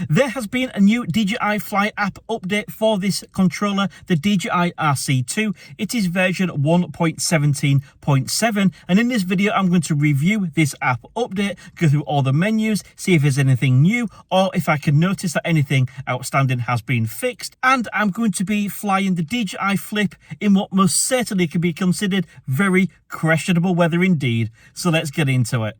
There has been a new DJI Fly app update for this controller, the DJI RC2. It is version 1.17.7, and in this video I'm going to review this app update, go through all the menus, see if there's anything new or if I can notice that anything outstanding has been fixed. And I'm going to be flying the DJI Flip in what most certainly can be considered very questionable weather indeed. So let's get into it.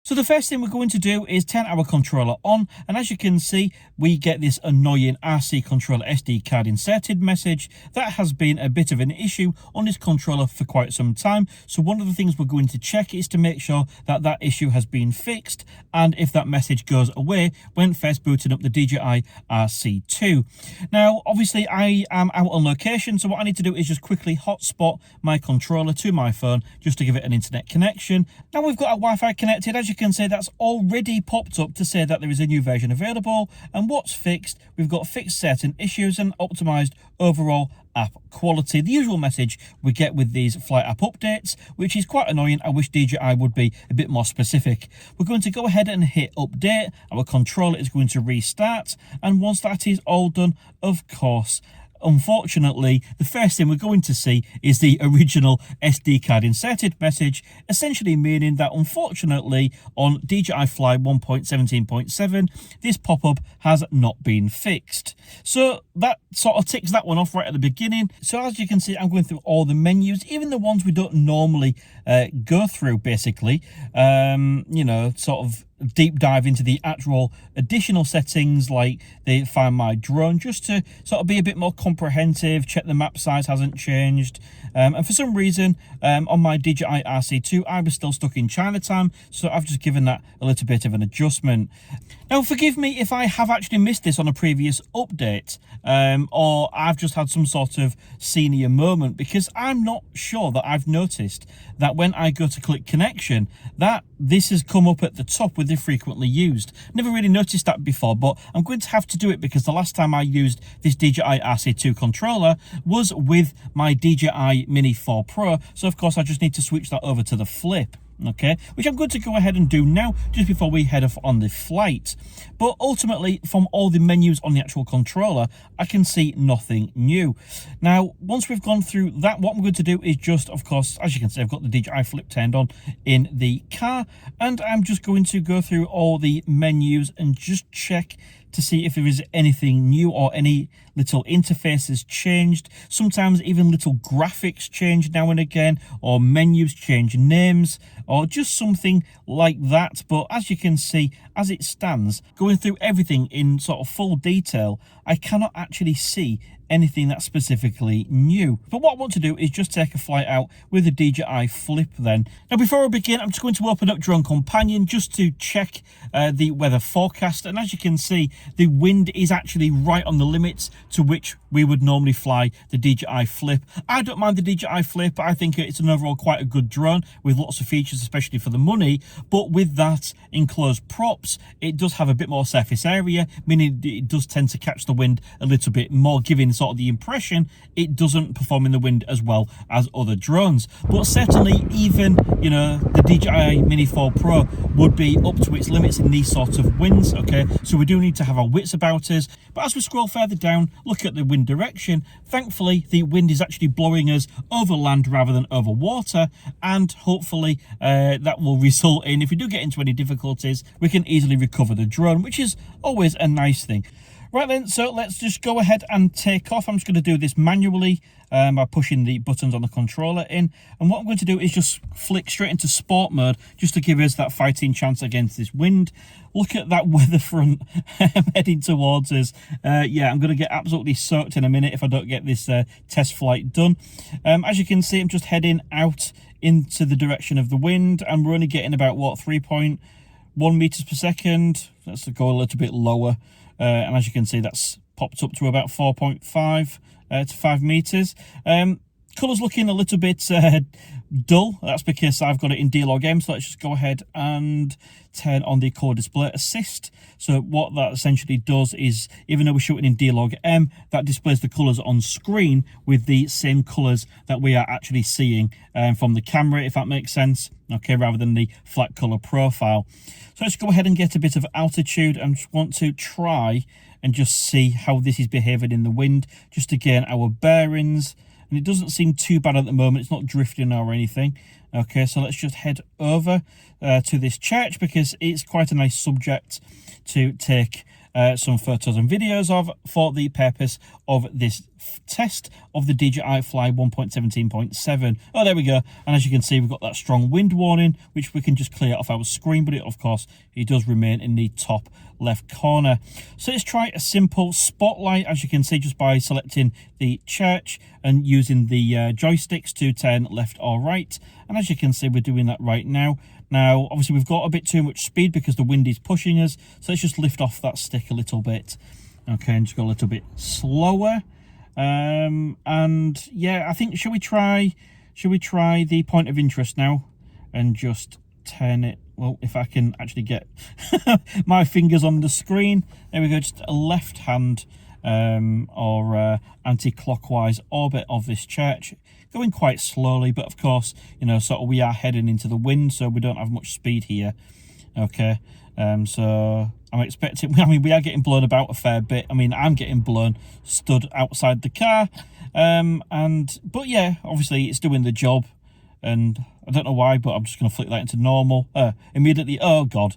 So the first thing we're going to do is turn our controller on, and as you can see we get this annoying RC controller SD card inserted message. That has been a bit of an issue on this controller for quite some time, so one of the things we're going to check is to make sure that that issue has been fixed and if that message goes away when first booting up the DJI RC2. Now obviously I am out on location, so what I need to do is just quickly hotspot my controller to my phone just to give it an internet connection. Now we've got our Wi-Fi connected. As you can see, that's already popped up to say that there is a new version available, and what's fixed, we've got fixed certain issues and optimized overall app quality. The usual message we get with these Fly app updates, which is quite annoying. I wish DJI would be a bit more specific. We're going to go ahead and hit update. Our controller is going to restart, and once that is all done, of course, unfortunately, the first thing we're going to see is the original SD card inserted message, essentially meaning that unfortunately on DJI Fly 1.17.7 this pop-up has not been fixed. So that sort of ticks that one off right at the beginning. So as you can see, I'm going through all the menus, even the ones we don't normally go through, basically, you know, sort of deep dive into the actual additional settings like the Find My Drone, just to sort of be a bit more comprehensive, check the map size hasn't changed. And for some reason on my DJI RC2 I was still stuck in Chinatown, so I've just given that a little bit of an adjustment. Now forgive me if I have actually missed this on a previous update, or I've just had some sort of senior moment, because I'm not sure that I've noticed that when I go to click connection that this has come up at the top with the frequently used. Never really noticed that before, but I'm going to have to do it because the last time I used this DJI RC2 controller was with my DJI Mini 4 Pro, so of course I just need to switch that over to the Flip. Okay, which I'm going to go ahead and do now just before we head off on the flight. But ultimately, from all the menus on the actual controller, I can see nothing new. Now once we've gone through that, what I'm going to do is just, of course, as you can see, I've got the DJI Flip turned on in the car, and I'm just going to go through all the menus and just check to see if there is anything new or any little interfaces changed. Sometimes even little graphics change now and again, or menus change names, or just something like that. But as you can see, as it stands, going through everything in sort of full detail, I cannot actually see anything that's specifically new. But what I want to do is just take a flight out with the DJI Flip then. Now before I begin, I'm just going to open up Drone Companion just to check the weather forecast, and as you can see, the wind is actually right on the limits to which we would normally fly the DJI Flip. I don't mind the DJI Flip. I think it's an overall quite a good drone with lots of features, especially for the money, but with that enclosed props, it does have a bit more surface area, meaning it does tend to catch the wind a little bit more, giving sort of the impression it doesn't perform in the wind as well as other drones. But certainly even, you know, the DJI Mini 4 Pro would be up to its limits in these sorts of winds. Okay, so we do need to have our wits about us. But as we scroll further down, look at the wind direction. Thankfully the wind is actually blowing us over land rather than over water, and hopefully that will result in, if we do get into any difficulties, we can easily recover the drone, which is always a nice thing. Right then, so let's just go ahead and take off. I'm just going to do this manually by pushing the buttons on the controller in, and what I'm going to do is just flick straight into sport mode just to give us that fighting chance against this wind. Look at that weather front heading towards us. Yeah, I'm going to get absolutely soaked in a minute if I don't get this test flight done. As you can see, I'm just heading out into the direction of the wind, and we're only getting about, what, 3.1 meters per second. Let's go a little bit lower. And as you can see, that's popped up to about 4.5 to 5 meters. Colours looking a little bit dull. That's because I've got it in D-Log M. So let's just go ahead and turn on the Color Display Assist. So what that essentially does is, even though we're shooting in D-Log M, that displays the colors on screen with the same colors that we are actually seeing from the camera, if that makes sense. Okay, rather than the flat color profile. So let's go ahead and get a bit of altitude and just want to try and just see how this is behaving in the wind, just to gain our bearings. And it doesn't seem too bad at the moment. It's not drifting or anything. Okay, so let's just head over to this church, because it's quite a nice subject to take some photos and videos of for the purpose of this test of the DJI Fly 1.17.7. Oh, there we go. And as you can see, we've got that strong wind warning, which we can just clear off our screen, but of course it does remain in the top left corner. So let's try a simple spotlight, as you can see, just by selecting the church and using the joysticks to turn left or right. And as you can see, we're doing that right now. Now, obviously, we've got a bit too much speed because the wind is pushing us. So let's just lift off that stick a little bit. Okay, and just go a little bit slower. And yeah, I think, should we try the point of interest now and just turn it? Well, if I can actually get my fingers on the screen. There we go, just a left hand or anti-clockwise orbit of this church. Going quite slowly, but of course, you know, sort of we are heading into the wind, so we don't have much speed here. Okay, so I'm expecting, I mean, we are getting blown about a fair bit. I mean, I'm getting blown, stood outside the car. But yeah, obviously it's doing the job. And I don't know why, but I'm just going to flick that into normal. Immediately, oh God.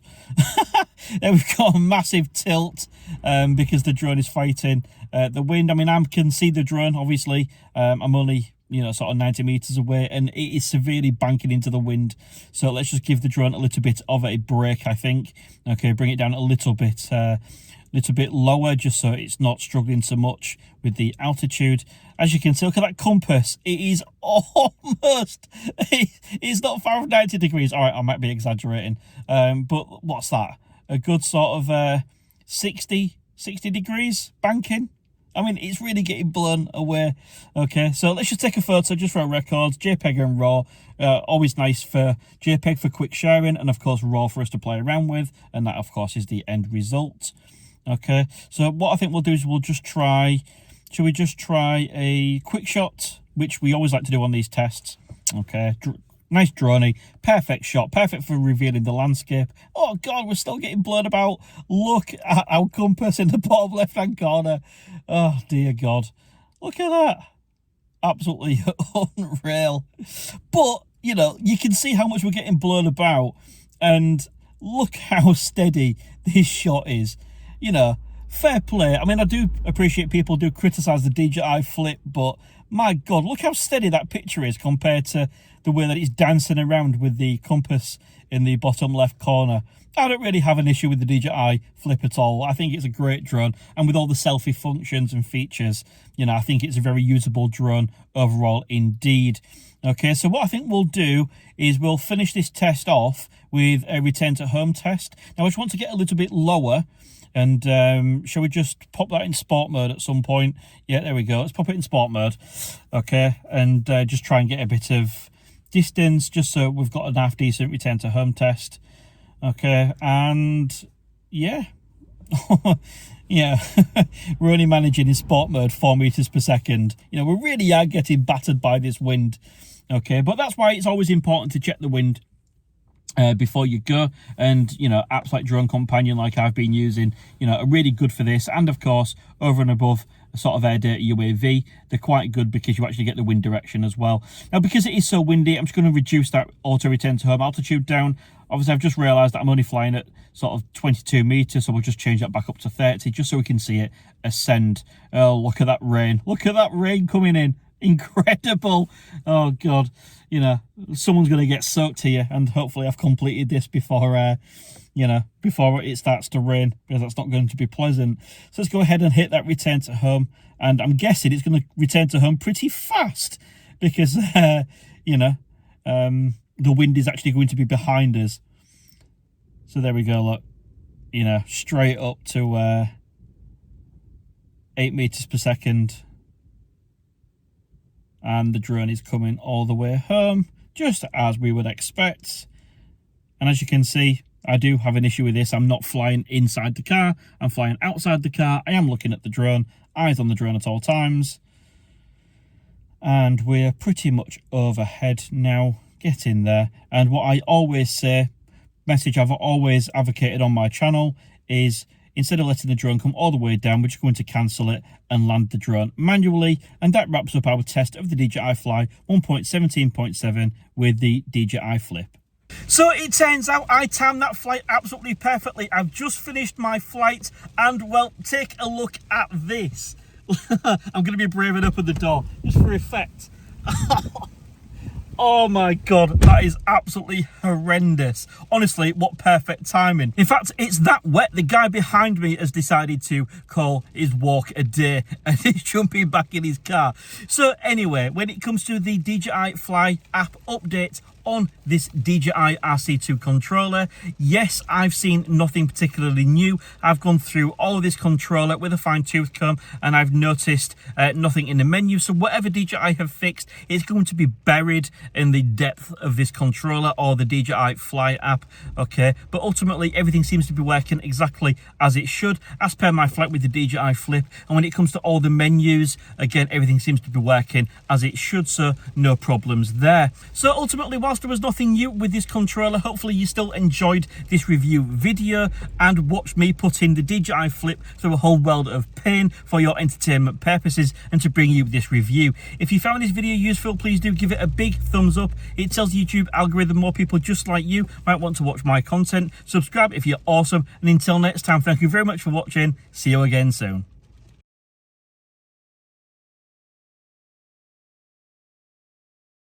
There we've got a massive tilt because the drone is fighting the wind. I mean, I can see the drone, obviously. I'm only, you know, sort of 90 meters away, and it is severely banking into the wind. So let's just give the drone a little bit of a break, I think. Okay, bring it down a little bit lower, just so it's not struggling so much with the altitude. As you can see, look at that compass. It is almost, it's not far off 90 degrees. All right, I might be exaggerating. But what's that? A good sort of 60 degrees banking. I mean, it's really getting blown away. Okay, so let's just take a photo just for our records. JPEG and RAW. Always nice for JPEG for quick sharing, and of course RAW for us to play around with. And that, of course, is the end result. Okay, so what I think we'll do is we'll just try, should we just try a quick shot, which we always like to do on these tests. Okay, nice droney, perfect shot, perfect for revealing the landscape. Oh God, we're still getting blown about. Look at our compass in the bottom left-hand corner. Oh dear God, look at that. Absolutely unreal. But, you know, you can see how much we're getting blown about, and look how steady this shot is. You know, fair play. I mean, I do appreciate people do criticize the DJI Flip, but my God, look how steady that picture is compared to the way that it's dancing around with the compass in the bottom left corner. I don't really have an issue with the DJI Flip at all. I think it's a great drone, and with all the selfie functions and features, you know, I think it's a very usable drone overall indeed. Okay, so what I think we'll do is we'll finish this test off with a return to home test. Now, I just want to get a little bit lower. And shall we just pop that in sport mode at some point? Yeah, there we go. Let's pop it in sport mode. Okay, and just try and get a bit of distance, just so we've got a half decent return to home test. Okay, and yeah. Yeah, we're only managing in sport mode 4 meters per second. You know, we really are getting battered by this wind. Okay, but that's why it's always important to check the wind before you go. And, you know, apps like Drone Companion, like I've been using, you know, are really good for this. And of course, over and above a sort of air data UAV, they're quite good because you actually get the wind direction as well. Now, because it is so windy, I'm just going to reduce that auto return to home altitude down. Obviously, I've just realized that I'm only flying at sort of 22 meters, so we'll just change that back up to 30 just so we can see it ascend. Oh, look at that rain. Look at that rain coming in. Incredible. Oh God, you know, someone's going to get soaked here, and hopefully I've completed this before you know, before it starts to rain, because that's not going to be pleasant. So let's go ahead and hit that return to home, and I'm guessing it's going to return to home pretty fast because you know, the wind is actually going to be behind us. So there we go, look, you know, straight up to 8 meters per second. And the drone is coming all the way home. just as we would expect. And as you can see, I do have an issue with this. I'm not flying inside the car, I'm flying outside the car. I am looking at the drone, eyes on the drone at all times. And we're pretty much overhead now, getting there. And what I always say, message I've always advocated on my channel, is instead of letting the drone come all the way down, we're just going to cancel it and land the drone manually. And that wraps up our test of the DJI Fly 1.17.7 with the DJI Flip. So it turns out I timed that flight absolutely perfectly. I've just finished my flight and, well, take a look at this. I'm going to be braving up at the door just for effect. Oh my god, that is absolutely horrendous. Honestly, what perfect timing. In fact, it's that wet, the guy behind me has decided to call his walk a day and he's jumping back in his car. So anyway, when it comes to the DJI Fly app update on this DJI RC2 controller, yes, I've seen nothing particularly new. I've gone through all of this controller with a fine-tooth comb and I've noticed nothing in the menu. So whatever DJI have fixed, it's going to be buried in the depth of this controller or the DJI Fly app, okay? But ultimately, everything seems to be working exactly as it should, as per my flight with the DJI Flip. And when it comes to all the menus, again, everything seems to be working as it should, so no problems there. So ultimately, whilst there was nothing new with this controller, hopefully you still enjoyed this review video and watched me put in the DJI Flip through a whole world of pain for your entertainment purposes and to bring you this review. If you found this video useful, please do give it a big thumbs up. It tells the YouTube algorithm more people just like you might want to watch my content. Subscribe if you're awesome, and until next time, thank you very much for watching. See you again soon.